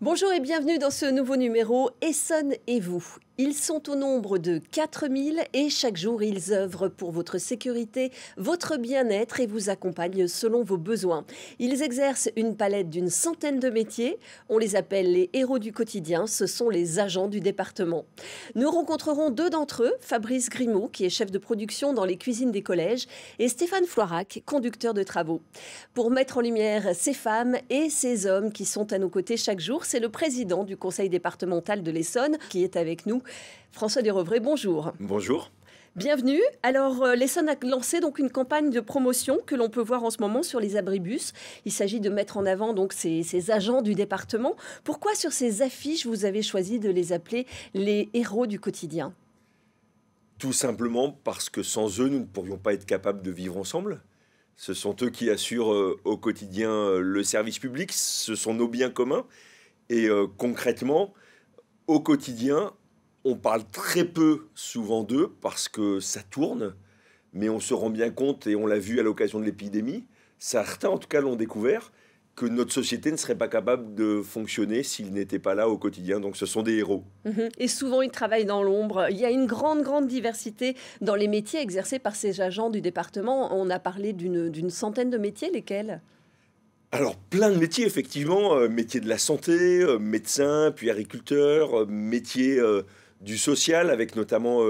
Bonjour et bienvenue dans ce nouveau numéro Essonne et vous. Ils sont au nombre de 4000 et chaque jour ils œuvrent pour votre sécurité, votre bien-être et vous accompagnent selon vos besoins. Ils exercent une palette d'une centaine de métiers. On les appelle les héros du quotidien, ce sont les agents du département. Nous rencontrerons deux d'entre eux, Fabrice Grimaud qui est chef de production dans les cuisines des collèges et Stéphane Floirac, conducteur de travaux. Pour mettre en lumière ces femmes et ces hommes qui sont à nos côtés chaque jour, c'est le président du conseil départemental de l'Essonne qui est avec nous. François Desrovray, bonjour. Bonjour. Bienvenue. Alors, l'Essonne a lancé donc une campagne de promotion que l'on peut voir en ce moment sur les abribus. Il s'agit de mettre en avant donc ces agents du département. Pourquoi sur ces affiches vous avez choisi de les appeler les héros du quotidien ? Tout simplement parce que sans eux, nous ne pourrions pas être capables de vivre ensemble. Ce sont eux qui assurent au quotidien le service public, ce sont nos biens communs. Et concrètement, au quotidien, on parle très peu souvent d'eux parce que ça tourne, mais on se rend bien compte, et on l'a vu à l'occasion de l'épidémie, certains en tout cas l'ont découvert, que notre société ne serait pas capable de fonctionner s'ils n'étaient pas là au quotidien. Donc ce sont des héros. Et souvent, ils travaillent dans l'ombre. Il y a une grande diversité dans les métiers exercés par ces agents du département. On a parlé d'une centaine de métiers, lesquels ? Alors, plein de métiers, effectivement. Métiers de la santé, médecins, puis agriculteurs, métiers du social, avec notamment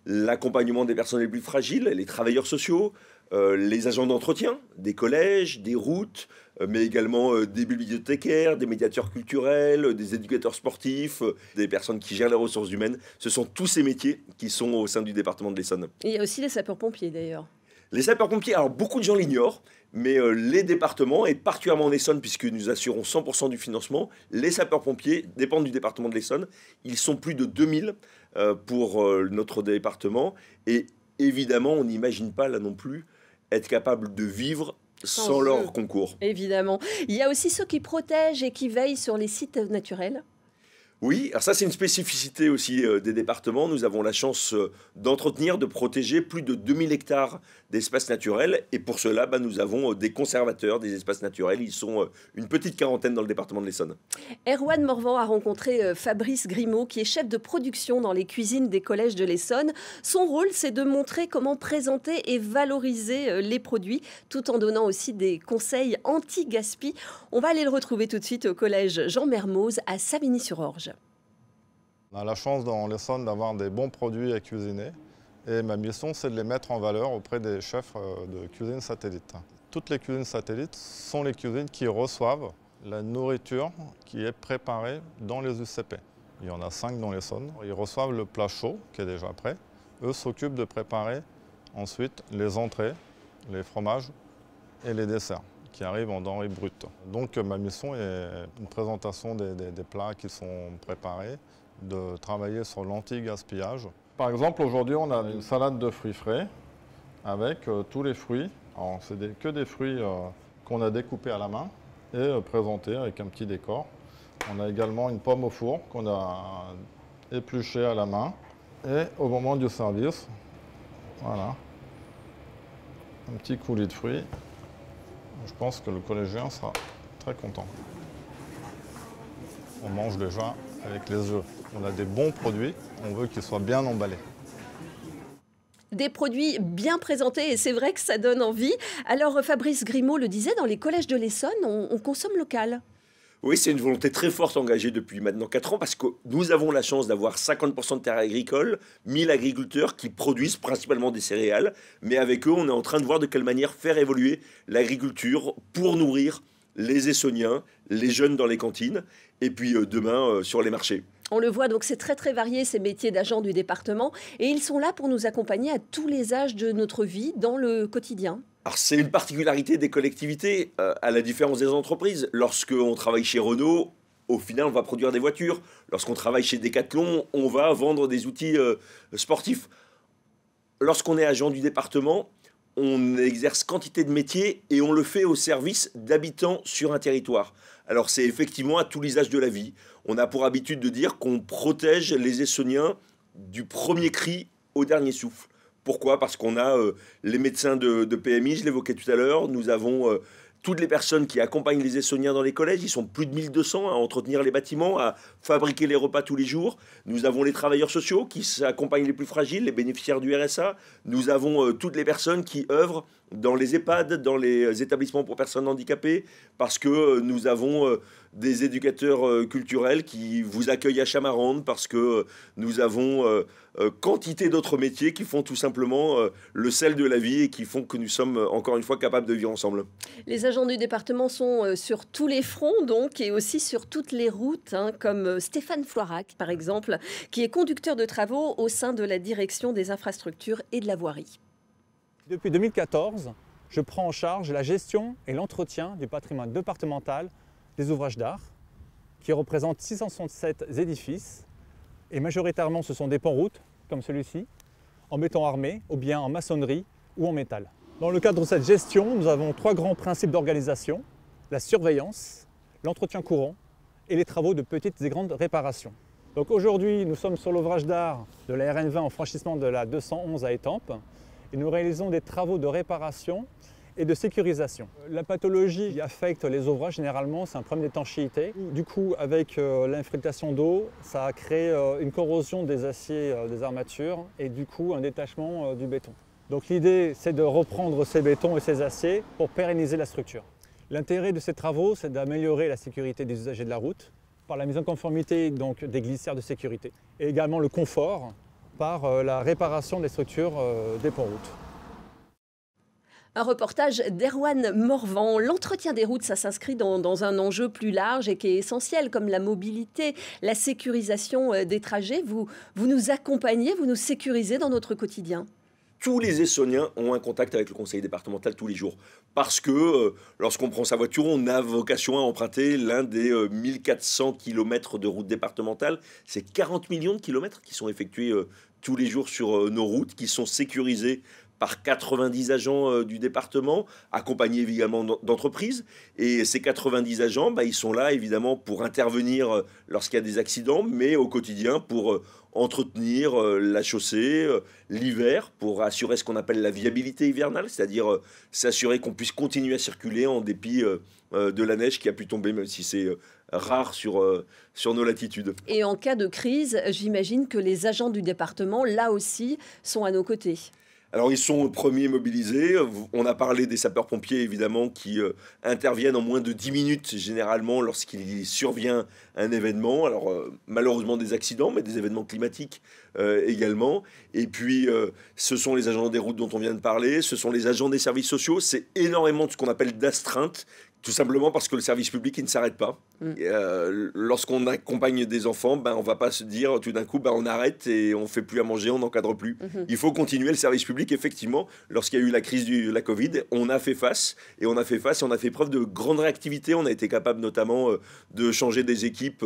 l'accompagnement des personnes les plus fragiles, les travailleurs sociaux, les agents d'entretien, des collèges, des routes, mais également des bibliothécaires, des médiateurs culturels, des éducateurs sportifs, des personnes qui gèrent les ressources humaines. Ce sont tous ces métiers qui sont au sein du département de l'Essonne. Et il y a aussi les sapeurs-pompiers, d'ailleurs. Les sapeurs-pompiers, alors beaucoup de gens l'ignorent, mais les départements, et particulièrement en Essonne, puisque nous assurons 100% du financement, les sapeurs-pompiers dépendent du département de l'Essonne. Ils sont plus de 2000 pour notre département. Et évidemment, on n'imagine pas là non plus être capable de vivre sans leur concours. Évidemment. Il y a aussi ceux qui protègent et qui veillent sur les sites naturels. Oui, alors ça c'est une spécificité aussi des départements. Nous avons la chance d'entretenir, de protéger plus de 2000 hectares d'espaces naturels. Et pour cela, nous avons des conservateurs des espaces naturels. Ils sont une petite quarantaine dans le département de l'Essonne. Erwan Morvan a rencontré Fabrice Grimaud, qui est chef de production dans les cuisines des collèges de l'Essonne. Son rôle, c'est de montrer comment présenter et valoriser les produits, tout en donnant aussi des conseils anti-gaspi. On va aller le retrouver tout de suite au collège Jean Mermoz à Savigny-sur-Orge. On a la chance dans l'Essonne d'avoir des bons produits à cuisiner et ma mission c'est de les mettre en valeur auprès des chefs de cuisine satellite. Toutes les cuisines satellites sont les cuisines qui reçoivent la nourriture qui est préparée dans les UCP. Il y en a 5 dans l'Essonne. Ils reçoivent le plat chaud qui est déjà prêt. Eux s'occupent de préparer ensuite les entrées, les fromages et les desserts qui arrivent en denrées brutes. Donc ma mission est une présentation des plats qui sont préparés, de travailler sur l'anti-gaspillage. Par exemple, aujourd'hui, on a une salade de fruits frais avec tous les fruits. Alors, c'est que des fruits qu'on a découpés à la main et présentés avec un petit décor. On a également une pomme au four qu'on a épluchée à la main. Et au moment du service, voilà, un petit coulis de fruits. Je pense que le collégien sera très content. On mange déjà avec les œufs. On a des bons produits, on veut qu'ils soient bien emballés. Des produits bien présentés et c'est vrai que ça donne envie. Alors Fabrice Grimaud le disait, dans les collèges de l'Essonne, on consomme local. Oui, c'est une volonté très forte engagée depuis maintenant 4 ans parce que nous avons la chance d'avoir 50% de terres agricoles, 1000 agriculteurs qui produisent principalement des céréales. Mais avec eux, on est en train de voir de quelle manière faire évoluer l'agriculture pour nourrir les Essonniens, les jeunes dans les cantines et puis demain sur les marchés. On le voit, donc c'est très varié ces métiers d'agents du département et ils sont là pour nous accompagner à tous les âges de notre vie dans le quotidien. Alors c'est une particularité des collectivités, à la différence des entreprises. Lorsqu'on travaille chez Renault, au final on va produire des voitures. Lorsqu'on travaille chez Decathlon, on va vendre des outils sportifs. Lorsqu'on est agent du département, on exerce quantité de métiers et on le fait au service d'habitants sur un territoire. Alors c'est effectivement à tous les âges de la vie. On a pour habitude de dire qu'on protège les Essonniens du premier cri au dernier souffle. Pourquoi ? Parce qu'on a les médecins de PMI, je l'évoquais tout à l'heure, nous avons toutes les personnes qui accompagnent les Essonniens dans les collèges. Ils sont plus de 1200 à entretenir les bâtiments, à fabriquer les repas tous les jours. Nous avons les travailleurs sociaux qui accompagnent les plus fragiles, les bénéficiaires du RSA. Nous avons toutes les personnes qui œuvrent dans les EHPAD, dans les établissements pour personnes handicapées, parce que nous avons des éducateurs culturels qui vous accueillent à Chamarande, parce que nous avons quantité d'autres métiers qui font tout simplement le sel de la vie et qui font que nous sommes encore une fois capables de vivre ensemble. Les agents du département sont sur tous les fronts donc et aussi sur toutes les routes, hein, comme Stéphane Floirac par exemple, qui est conducteur de travaux au sein de la direction des infrastructures et de la voirie. Depuis 2014, je prends en charge la gestion et l'entretien du patrimoine départemental des ouvrages d'art, qui représentent 667 édifices, et majoritairement ce sont des ponts-routes, comme celui-ci, en béton armé, ou bien en maçonnerie ou en métal. Dans le cadre de cette gestion, nous avons 3 grands principes d'organisation: la surveillance, l'entretien courant et les travaux de petites et grandes réparations. Donc aujourd'hui, nous sommes sur l'ouvrage d'art de la RN20 en franchissement de la 211 à Étampes, et nous réalisons des travaux de réparation et de sécurisation. La pathologie qui affecte les ouvrages, généralement, c'est un problème d'étanchéité. Du coup, avec l'infiltration d'eau, ça a créé une corrosion des aciers des armatures et du coup un détachement du béton. Donc l'idée, c'est de reprendre ces bétons et ces aciers pour pérenniser la structure. L'intérêt de ces travaux, c'est d'améliorer la sécurité des usagers de la route par la mise en conformité donc, des glissières de sécurité et également le confort par la réparation des structures des ponts-routes. Un reportage d'Erwan Morvan. L'entretien des routes, ça s'inscrit dans un enjeu plus large et qui est essentiel, comme la mobilité, la sécurisation des trajets. Vous nous accompagnez, vous nous sécurisez dans notre quotidien. Tous les Essonniens ont un contact avec le conseil départemental tous les jours. Parce que lorsqu'on prend sa voiture, on a vocation à emprunter l'un des 1400 km de routes départementales. C'est 40 millions de kilomètres qui sont effectués tous les jours sur nos routes, qui sont sécurisés par 90 agents du département, accompagnés évidemment d'entreprises. Et ces 90 agents, ils sont là évidemment pour intervenir lorsqu'il y a des accidents, mais au quotidien pour entretenir la chaussée l'hiver, pour assurer ce qu'on appelle la viabilité hivernale, c'est-à-dire s'assurer qu'on puisse continuer à circuler en dépit de la neige qui a pu tomber, même si c'est rare sur nos latitudes. Et en cas de crise, j'imagine que les agents du département, là aussi, sont à nos côtés. Alors, ils sont premiers mobilisés. On a parlé des sapeurs-pompiers, évidemment, qui interviennent en moins de 10 minutes, généralement, lorsqu'il survient un événement. Alors, malheureusement, des accidents, mais des événements climatiques également. Et puis, ce sont les agents des routes dont on vient de parler. Ce sont les agents des services sociaux. C'est énormément de ce qu'on appelle d'astreinte. Tout simplement parce que le service public, il ne s'arrête pas. Lorsqu'on accompagne des enfants, on ne va pas se dire tout d'un coup, on arrête et on ne fait plus à manger, on n'encadre plus. Il faut continuer le service public. Effectivement, lorsqu'il y a eu la crise de la Covid, on a fait face et on a fait preuve de grande réactivité. On a été capable notamment de changer des équipes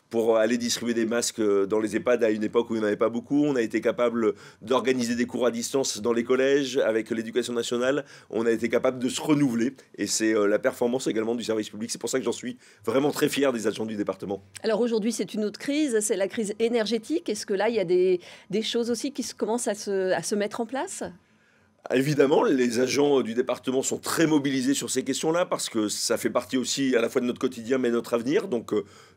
pour aller distribuer des masques dans les EHPAD à une époque où il n'y en avait pas beaucoup. On a été capable d'organiser des cours à distance dans les collèges avec l'éducation nationale. On a été capable de se renouveler et c'est la performance également du service public. C'est pour ça que j'en suis vraiment très fier des agents du département. Alors aujourd'hui, c'est une autre crise, c'est la crise énergétique. Est-ce que là, il y a des choses aussi qui commencent à se mettre en place ? Évidemment, les agents du département sont très mobilisés sur ces questions-là parce que ça fait partie aussi à la fois de notre quotidien mais de notre avenir. Donc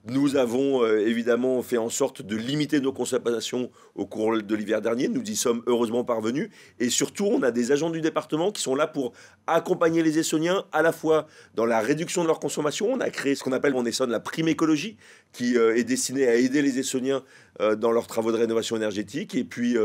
nous avons évidemment fait en sorte de limiter nos consommations au cours de l'hiver dernier. Nous y sommes heureusement parvenus. Et surtout, on a des agents du département qui sont là pour accompagner les Essonniens à la fois dans la réduction de leur consommation. On a créé ce qu'on appelle en Essonne la prime écologie qui est destinée à aider les Essonniens dans leurs travaux de rénovation énergétique. Et puis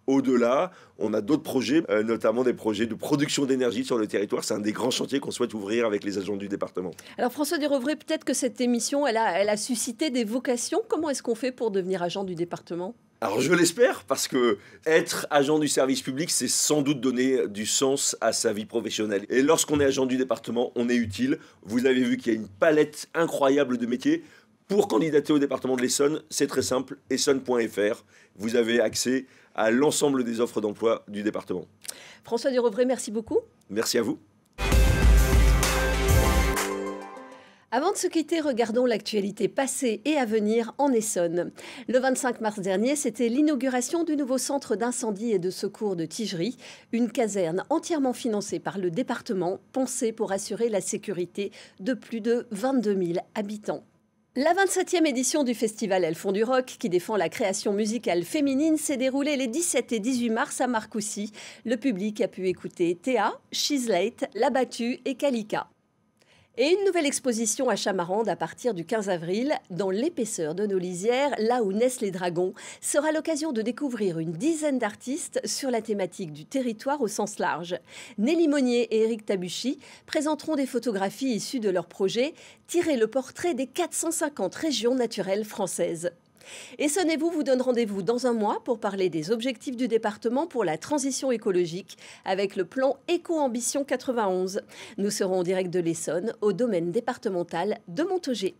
au-delà, on a d'autres projets, notamment des projets de production d'énergie sur le territoire. C'est un des grands chantiers qu'on souhaite ouvrir avec les agents du département. Alors François Durovray, peut-être que cette émission, elle a suscité des vocations. Comment est-ce qu'on fait pour devenir agent du département ? Alors je l'espère, parce que être agent du service public, c'est sans doute donner du sens à sa vie professionnelle. Et lorsqu'on est agent du département, on est utile. Vous avez vu qu'il y a une palette incroyable de métiers. Pour candidater au département de l'Essonne, c'est très simple, essonne.fr. Vous avez accès à l'ensemble des offres d'emploi du département. François Durovray, merci beaucoup. Merci à vous. Avant de se quitter, regardons l'actualité passée et à venir en Essonne. Le 25 mars dernier, c'était l'inauguration du nouveau centre d'incendie et de secours de Tigerie, une caserne entièrement financée par le département, pensée pour assurer la sécurité de plus de 22 000 habitants. La 27e édition du festival Elles font du rock, qui défend la création musicale féminine, s'est déroulée les 17 et 18 mars à Marcoussis. Le public a pu écouter Théa, She's Late, La Battue et Kalika. Et une nouvelle exposition à Chamarande à partir du 15 avril, dans l'épaisseur de nos lisières, là où naissent les dragons, sera l'occasion de découvrir une dizaine d'artistes sur la thématique du territoire au sens large. Nelly Monnier et Éric Tabuchy présenteront des photographies issues de leur projet « Tirer le portrait des 450 régions naturelles françaises ». Essonne-et-vous vous donne rendez-vous dans un mois pour parler des objectifs du département pour la transition écologique avec le plan Éco-Ambition 91. Nous serons en direct de l'Essonne, au domaine départemental de Montaugé.